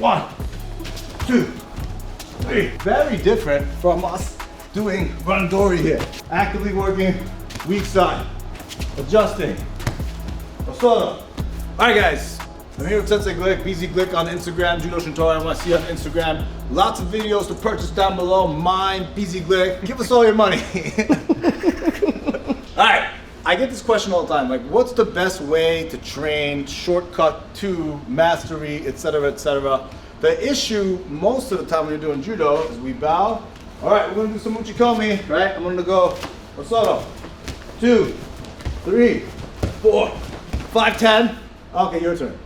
1, 2, 3. Very different from us doing randori here. Actively working weak side, adjusting. All right, guys. I'm here with Sensei Glick, BZ Glick on Instagram, Judo Shintaro. I want to see you on Instagram. Lots of videos to purchase down below. Mine, BZ Glick. Give us all your money. All right. I get this question all the time, like, what's the best way to train, shortcut to mastery, etc., etc. The issue most of the time when you're doing judo is we bow. All right, we're gonna do some uchikomi, right? I'm gonna go osoto, 2, 3, 4, 5, 10. Okay, your turn,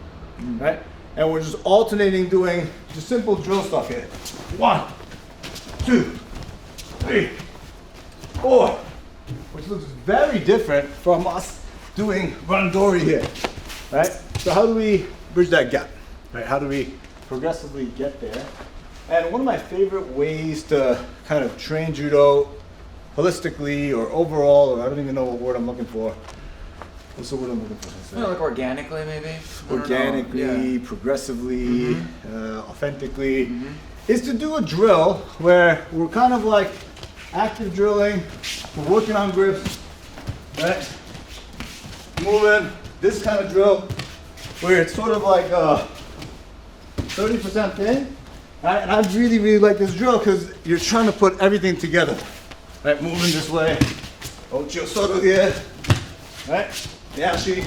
right? And we're just alternating doing just simple drill stuff here. 1, 2, 3, 4. Which looks very different from us doing randori here, right? So how do we bridge that gap, right? How do we progressively get there? And one of my favorite ways to kind of train judo holistically or overall, or I don't even know what word I'm looking for. What's the word I'm looking for? Like organically, maybe? Organically, progressively, authentically, is to do a drill where we're kind of like active drilling, we're working on grips, right? Moving, this kind of drill where it's sort of like a 30% thing, right? And I really, really like this drill because you're trying to put everything together, right? Moving this way, Ochi Osoto here, right? Yashi,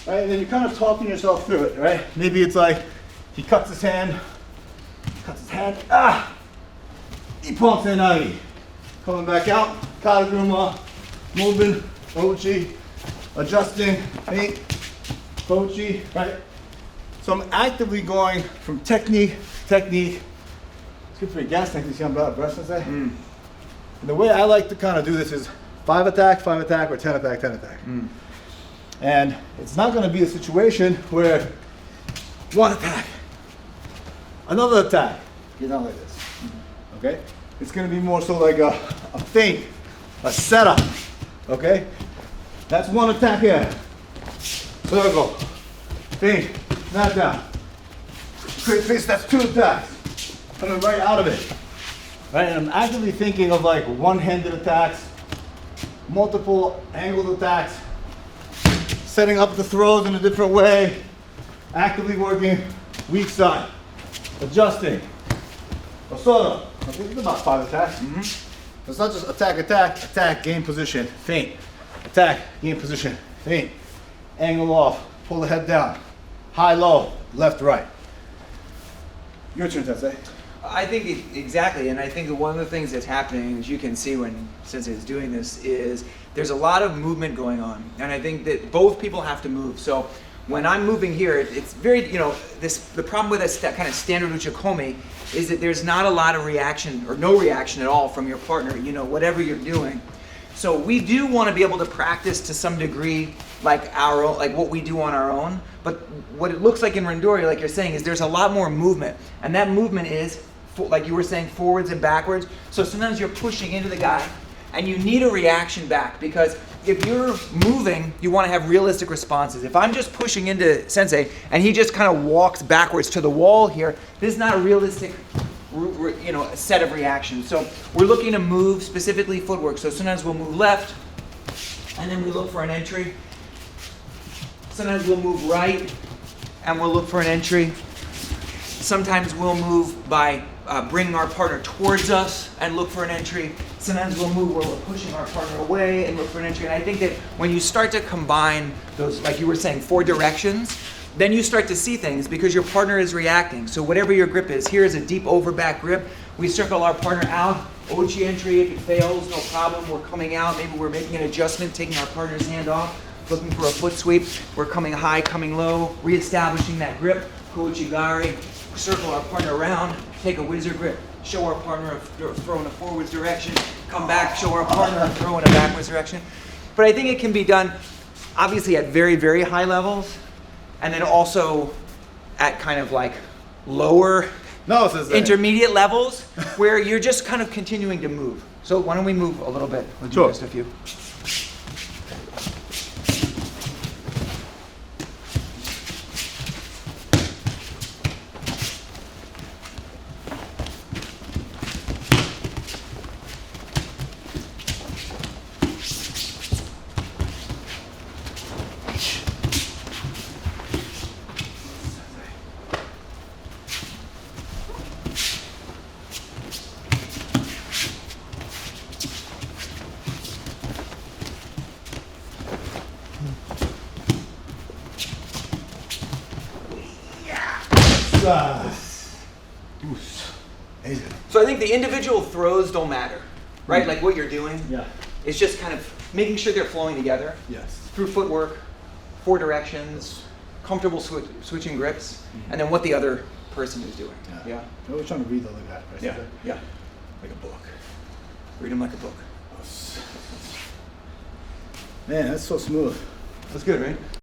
right? And then you're kind of talking yourself through it, right? Maybe it's like he cuts his hand, Ippon Senai. Coming back out, Karaguma, moving, Ochi, adjusting, feint, Ochi, right? So I'm actively going from technique to technique. It's good for your gas tank to see I'm out of breath, Sensei. And the way I like to kind of do this is 5 attack, or 10 attack, 10 attack. And it's not going to be a situation where 1 attack, another attack, get down like this, okay? It's going to be more so like a feint, a setup, okay? That's 1 attack here. Circle, feint, not down. Create space, that's 2 attacks. Coming right out of it. Right, and I'm actively thinking of like one-handed attacks, multiple angled attacks, setting up the throws in a different way, actively working weak side, adjusting. Osoto. It's about 5 attacks. It's not just attack, attack, attack, gain position, feint. Attack, gain position, feint. Angle off, pull the head down. High, low, left, right. Your turn, Sensei. I think exactly, and I think that one of the things that's happening, as you can see when Sensei is doing this, is there's a lot of movement going on, and I think that both people have to move. So when I'm moving here, it's very, the problem with this kind of standard uchikomi is that there's not a lot of reaction or no reaction at all from your partner, whatever you're doing. So we do want to be able to practice to some degree like our own, like what we do on our own. But what it looks like in randori, like you're saying, is there's a lot more movement, and that movement is, like you were saying, forwards and backwards. So sometimes you're pushing into the guy, and you need a reaction back, because if you're moving, you want to have realistic responses. If I'm just pushing into Sensei and he just kind of walks backwards to the wall here, this is not a realistic set of reactions. So we're looking to move, specifically footwork. So sometimes we'll move left, and then we look for an entry. Sometimes we'll move right, and we'll look for an entry. Sometimes we'll move by bringing our partner towards us and look for an entry. Sometimes we'll move where we're pushing our partner away and look for an entry. And I think that when you start to combine those, like you were saying, 4 directions, then you start to see things because your partner is reacting. So whatever your grip is, here is a deep over back grip. We circle our partner out, Ochi entry. If it fails, no problem. We're coming out. Maybe we're making an adjustment, taking our partner's hand off, looking for a foot sweep. We're coming high, coming low, reestablishing that grip. Kochigari, circle our partner around, take a wizard grip, show our partner a throw in a forwards direction, come back, show our partner a throw in a backwards direction. But I think it can be done obviously at very, very high levels, and then also at kind of like lower intermediate levels where you're just kind of continuing to move. So why don't we move a little bit? We'll do just a few. So I think the individual throws don't matter, right? Like what you're doing. Yeah. It's just kind of making sure they're flowing together. Yes. Through footwork, 4 directions, comfortable switching grips, and then what the other person is doing. Yeah. I was trying to read the other guy. Yeah. Yeah. Like a book. Read them like a book. Man, that's so smooth. That's good, right?